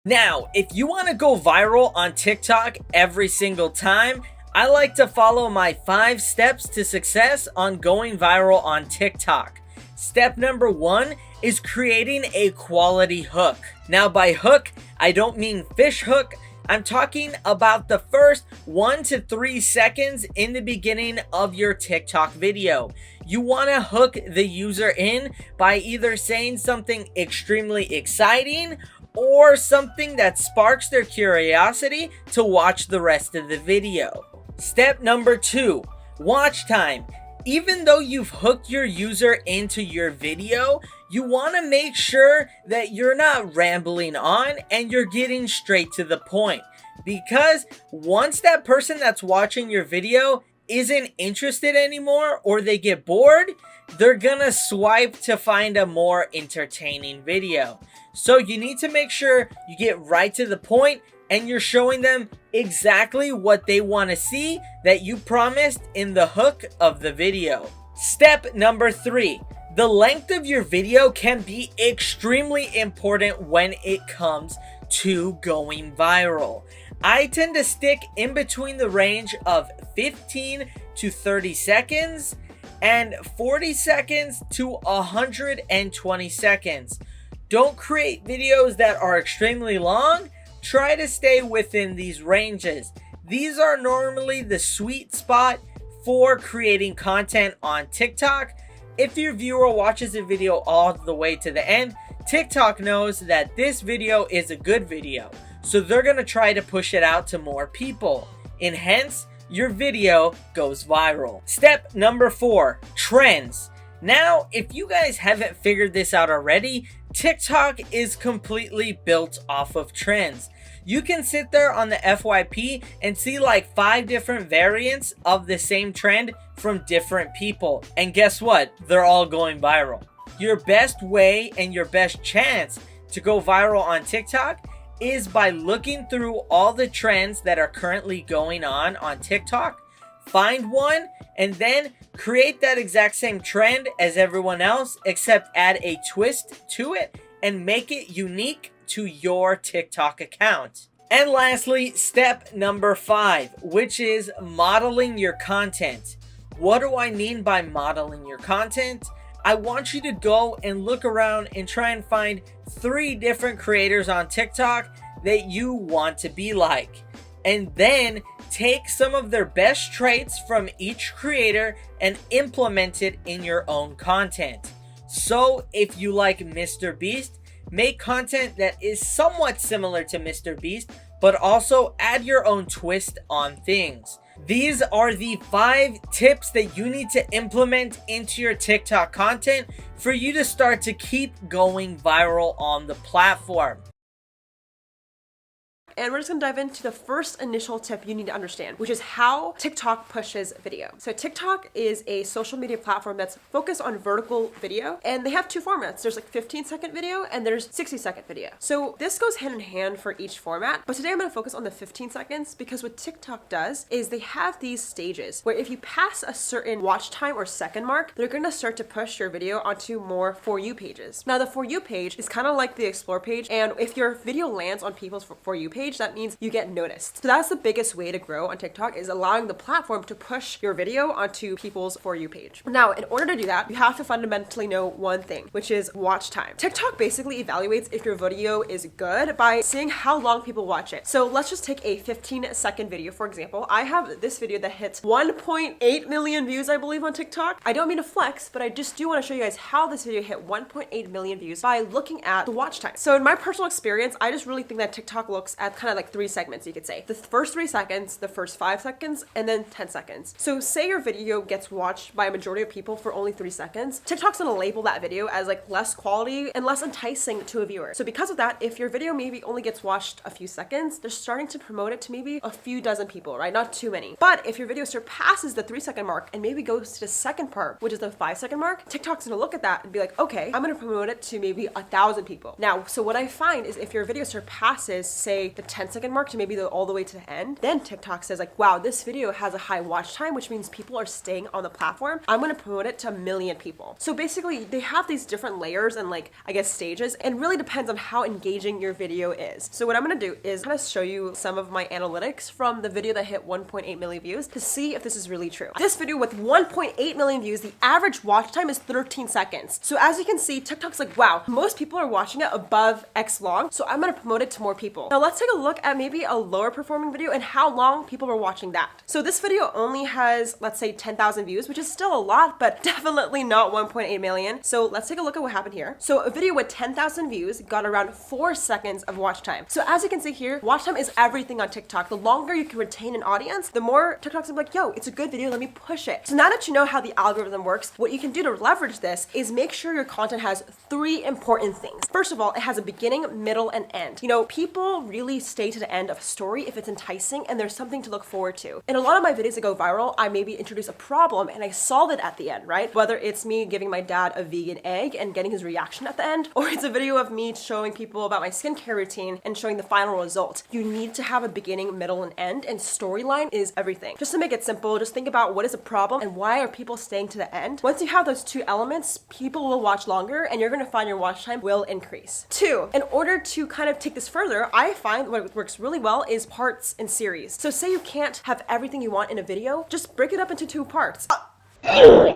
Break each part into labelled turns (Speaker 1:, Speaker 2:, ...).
Speaker 1: Now, if you want to go viral on TikTok every single time, I like to follow my 5 steps to success on going viral on TikTok. Step number 1 is creating a quality hook. Now, by hook, I don't mean fish hook. I'm talking about the first 1 to 3 seconds in the beginning of your TikTok video. You want to hook the user in by either saying something extremely exciting or something that sparks their curiosity to watch the rest of the video. Step number 2, watch time. Even though you've hooked your user into your video, you want to make sure that you're not rambling on and you're getting straight to the point. Because once that person that's watching your video isn't interested anymore or they get bored, they're gonna swipe to find a more entertaining video. So you need to make sure you get right to the point and you're showing them exactly what they want to see that you promised in the hook of the video. Step number 3. The length of your video can be extremely important when it comes to going viral. I tend to stick in between the range of 15 to 30 seconds and 40 seconds to 120 seconds. Don't create videos that are extremely long. Try to stay within these ranges. These are normally the sweet spot for creating content on TikTok. If your viewer watches a video all the way to the end, TikTok knows that this video is a good video, so they're gonna try to push it out to more people, and hence your video goes viral. Step number 4, trends. Now, if you guys haven't figured this out already, TikTok is completely built off of trends. You can sit there on the FYP and see like 5 different variants of the same trend from different people. And guess what? They're all going viral. Your best way and your best chance to go viral on TikTok is by looking through all the trends that are currently going on TikTok, find one, and then create that exact same trend as everyone else, except add a twist to it and make it unique to your TikTok account. And lastly, step number 5, which is modeling your content. What do I mean by modeling your content? I want you to go and look around and try and find 3 different creators on TikTok that you want to be like. And then take some of their best traits from each creator and implement it in your own content. So if you like Mr. Beast, make content that is somewhat similar to Mr. Beast, but also add your own twist on things. These are the 5 tips that you need to implement into your TikTok content for you to start to keep going viral on the platform.
Speaker 2: And we're just gonna dive into the first initial tip you need to understand, which is how TikTok pushes video. So TikTok is a social media platform that's focused on vertical video, and they have 2 formats. There's like 15-second video and there's 60-second video. So this goes hand in hand for each format, but today I'm gonna focus on the 15 seconds because what TikTok does is they have these stages where if you pass a certain watch time or second mark, they're gonna start to push your video onto more For You pages. Now the For You page is kind of like the Explore page, and if your video lands on people's For You page, that means you get noticed. So that's the biggest way to grow on TikTok, is allowing the platform to push your video onto people's For You page. Now, in order to do that, you have to fundamentally know one thing, which is watch time. TikTok basically evaluates if your video is good by seeing how long people watch it. So let's just take a 15-second video, for example. I have this video that hits 1.8 million views, I believe, on TikTok. I don't mean to flex, but I just do want to show you guys how this video hit 1.8 million views by looking at the watch time. So in my personal experience, I just really think that TikTok looks at kind of like 3 segments, you could say. The first 3 seconds, the first 5 seconds, and then 10 seconds. So say your video gets watched by a majority of people for only 3 seconds, TikTok's gonna label that video as like less quality and less enticing to a viewer. So because of that, if your video maybe only gets watched a few seconds, they're starting to promote it to maybe a few dozen people, right? Not too many. But if your video surpasses the 3-second mark and maybe goes to the second part, which is the 5-second mark, TikTok's gonna look at that and be like, okay, I'm gonna promote it to maybe 1,000 people. Now, so what I find is if your video surpasses, say, the 10-second mark to maybe all the way to the end, then TikTok says like, wow, this video has a high watch time, which means people are staying on the platform. I'm gonna promote it to 1 million people. So basically they have these different layers and like, I guess, stages, and really depends on how engaging your video is. So what I'm gonna do is kind of show you some of my analytics from the video that hit 1.8 million views to see if this is really true. This video with 1.8 million views, the average watch time is 13 seconds. So as you can see, TikTok's like, wow, most people are watching it above X long, so I'm gonna promote it to more people. Now let's take a look at maybe a lower performing video and how long people were watching that. So this video only has, let's say, 10,000 views, which is still a lot, but definitely not 1.8 million. So let's take a look at what happened here. So a video with 10,000 views got around 4 seconds of watch time. So as you can see here, watch time is everything on TikTok. The longer you can retain an audience, the more TikTok's gonna be like, yo, it's a good video, let me push it. So now that you know how the algorithm works, what you can do to leverage this is make sure your content has 3 important things. First of all, it has a beginning, middle, and end. You know, people really stay to the end of a story if it's enticing and there's something to look forward to. In a lot of my videos that go viral, I maybe introduce a problem and I solve it at the end, right? Whether it's me giving my dad a vegan egg and getting his reaction at the end, or it's a video of me showing people about my skincare routine and showing the final result. You need to have a beginning, middle, and end, and storyline is everything. Just to make it simple, just think about what is a problem and why are people staying to the end. Once you have those 2 elements, people will watch longer and you're gonna find your watch time will increase. 2, in order to kind of take this further, I find what works really well is parts and series. So say you can't have everything you want in a video, just break it up into 2 parts.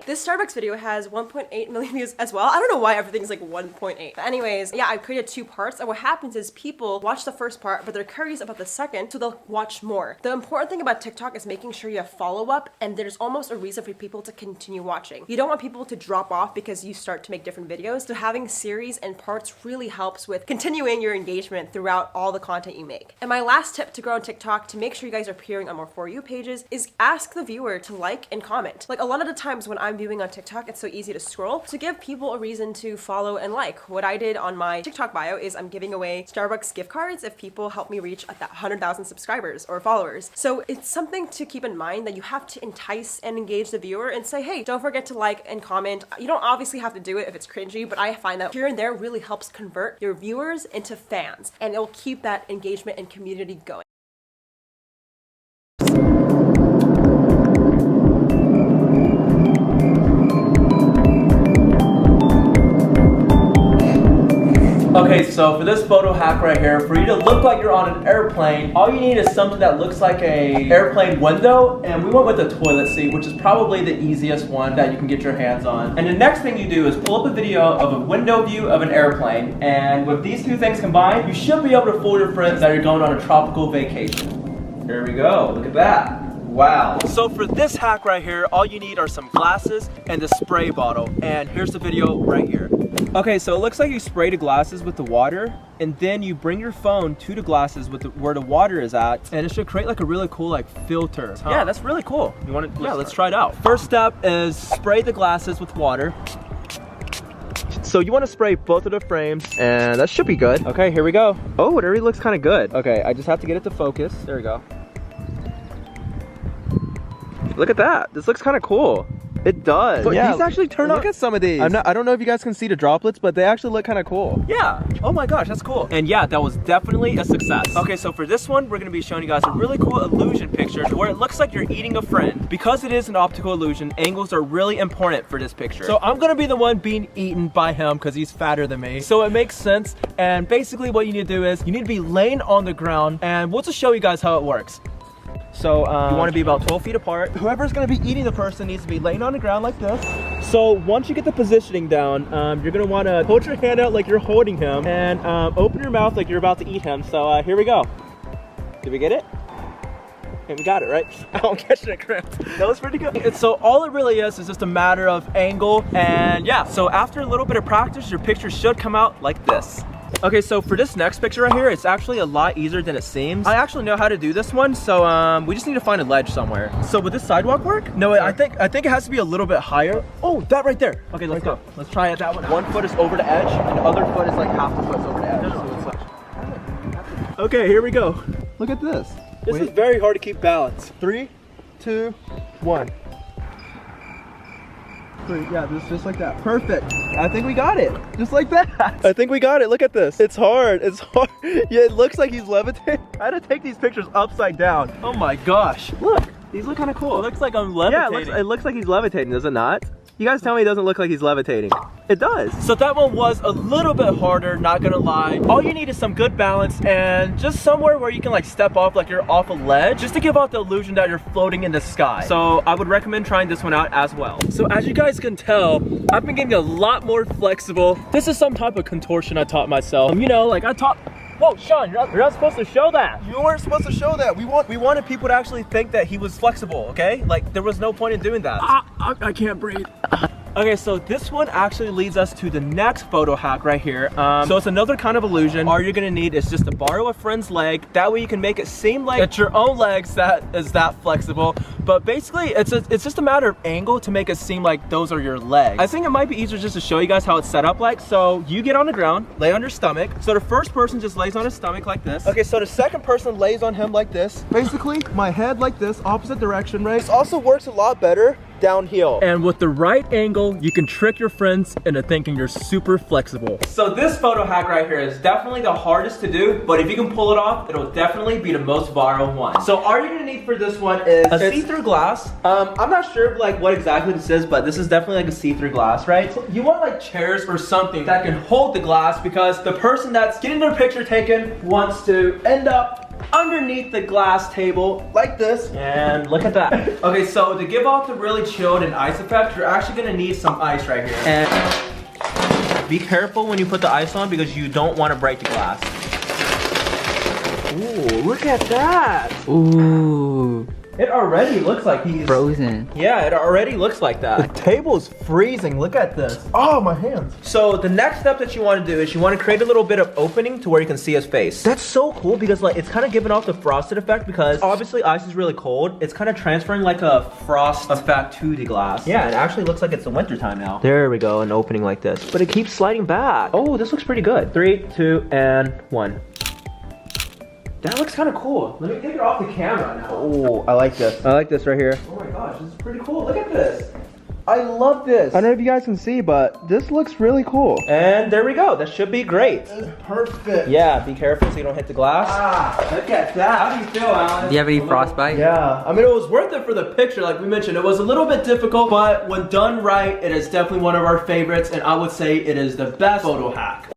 Speaker 2: This Starbucks video has 1.8 million views as well. I don't know why everything's like 1.8. But anyways, yeah, I've created 2 parts, and what happens is people watch the first part, but they're curious about the second, so they'll watch more. The important thing about TikTok is making sure you have follow-up, and there's almost a reason for people to continue watching. You don't want people to drop off because you start to make different videos, so having series and parts really helps with continuing your engagement throughout all the content you make. And my last tip to grow on TikTok to make sure you guys are appearing on more For You pages is ask the viewer to like and comment. Like a lot of the times when I'm viewing on TikTok, it's so easy to scroll. So give people a reason to follow and like. What I did on my TikTok bio is I'm giving away Starbucks gift cards if people help me reach 100,000 subscribers or followers. So it's something to keep in mind that you have to entice and engage the viewer and say, hey, don't forget to like and comment. You don't obviously have to do it if it's cringy, but I find that here and there really helps convert your viewers into fans, and it will keep that engagement and community going.
Speaker 3: Okay, so for this photo hack right here, for you to look like you're on an airplane, all you need is something that looks like a airplane window, and we went with a toilet seat, which is probably the easiest one that you can get your hands on. And the next thing you do is pull up a video of a window view of an airplane, and with these 2 things combined, you should be able to fool your friends that you're going on a tropical vacation. Here we go, look at that. Wow. So for this hack right here, all you need are some glasses and a spray bottle, and here's the video right here. Okay, so it looks like you spray the glasses with the water, and then you bring your phone to the glasses with where the water is at, and it should create like a really cool like filter. Huh. Yeah, that's really cool. You want to? Yeah, let's try it out. First step is spray the glasses with water. So you want to spray both of the frames, and that should be good. Okay, here we go. Oh, it already looks kind of good. Okay, I just have to get it to focus. There we go. Look at that. This looks kind of cool. It does. But yeah, these actually turn out. Look at some of these. I don't know if you guys can see the droplets, but they actually look kind of cool. Yeah. Oh my gosh, that's cool. And yeah, that was definitely a success. Okay, so for this one, we're going to be showing you guys a really cool illusion picture where it looks like you're eating a friend. Because it is an optical illusion, angles are really important for this picture. So I'm going to be the one being eaten by him because he's fatter than me. So it makes sense. And basically what you need to do is you need to be laying on the ground, and we'll just show you guys how it works. So you want to be about 12 feet apart. Whoever's going to be eating the person needs to be laying on the ground like this. So once you get the positioning down, you're going to want to hold your hand out like you're holding him, and open your mouth like you're about to eat him. So here we go. Did we get it? And we got it, right? I'm catching it cramped. That was pretty good. And so all it really is just a matter of angle, and yeah. So after a little bit of practice, your picture should come out like this. Okay, so for this next picture right here, it's actually a lot easier than it seems. I actually know how to do this one, so we just need to find a ledge somewhere. So would this sidewalk work? No, I think it has to be a little bit higher. Oh, that right there. Okay, let's go. Let's try it that one. One foot is over the edge, and the other foot is like half the foot's over the edge. Okay, here we go. Look at this. This is very hard to keep balance. 3, 2, 1. So yeah, just like that. Perfect. I think we got it. Just like that. I think we got it. Look at this. It's hard. It's hard. Yeah, it looks like he's levitating. I had to take these pictures upside down. Oh my gosh. Look, these look kind of cool.
Speaker 4: It looks like I'm levitating.
Speaker 3: Yeah, it looks like he's levitating, does it not? You guys tell me it doesn't look like he's levitating. It does.
Speaker 4: So that one was a little bit harder, not gonna lie. All you need is some good balance and just somewhere where you can like step off like you're off a ledge, just to give out the illusion that you're floating in the sky. So I would recommend trying this one out as well. So as you guys can tell, I've been getting a lot more flexible. This is some type of contortion I taught myself. You know, like I taught. Whoa, Sean, you're not supposed to show that.
Speaker 3: You weren't supposed to show that. We wanted people to actually think that he was flexible, okay? Like, there was no point in doing that.
Speaker 4: I can't breathe. Okay, so this one actually leads us to the next photo hack right here. So it's another kind of illusion. All you're gonna need is just to borrow a friend's leg. That way you can make it seem like it's your own legs that is that flexible. But basically, it's just a matter of angle to make it seem like those are your legs. I think it might be easier just to show you guys how it's set up like. So you get on the ground, lay on your stomach. So the first person just lays on his stomach like this.
Speaker 3: Okay, so the second person lays on him like this. Basically, my head like this, opposite direction, right? This also works a lot better downhill.
Speaker 4: And with the right angle, you can trick your friends into thinking you're super flexible. So this photo hack right here is definitely the hardest to do, but if you can pull it off, it'll definitely be the most viral one. So all you're gonna need for this one is a see-through glass. I'm not sure like what exactly this is, but this is definitely like a see-through glass, right? So you want like chairs or something that can hold the glass, because the person that's getting their picture taken wants to end up underneath the glass table like this, and look at that. Okay, so to give off the really chilled and ice effect, you're actually gonna need some ice right here. And be careful when you put the ice on, because you don't want to break the glass. Ooh, look at that.
Speaker 5: Ooh.
Speaker 4: It already looks like he's
Speaker 5: frozen.
Speaker 4: Yeah, it already looks like that.
Speaker 3: The table is freezing. Look at this. Oh, my hands.
Speaker 4: So the next step that you want to do is you want to create a little bit of opening to where you can see his face. That's so cool, because like it's kind of giving off the frosted effect, because obviously ice is really cold. It's kind of transferring like a frost effect to the glass. Yeah, it actually looks like it's the winter time now. There we go, an opening like this. But it keeps sliding back. Oh, this looks pretty good. 3, 2, and 1. That looks kind of cool. Let me take it off the camera now.
Speaker 3: Oh, I like this. I like this right here.
Speaker 4: Oh my gosh, this is pretty cool. Look at this.
Speaker 3: I love this. I don't know if you guys can see, but this looks really cool.
Speaker 4: And there we go. That should be great.
Speaker 3: Perfect.
Speaker 4: Yeah, be careful so you don't hit the glass.
Speaker 3: Ah, look at that.
Speaker 4: How do you feel, Alan?
Speaker 5: Do you have any frostbite?
Speaker 3: Yeah.
Speaker 4: I mean, it was worth it for the picture, like we mentioned. It was a little bit difficult, but when done right, it is definitely one of our favorites, and I would say it is the best photo hack.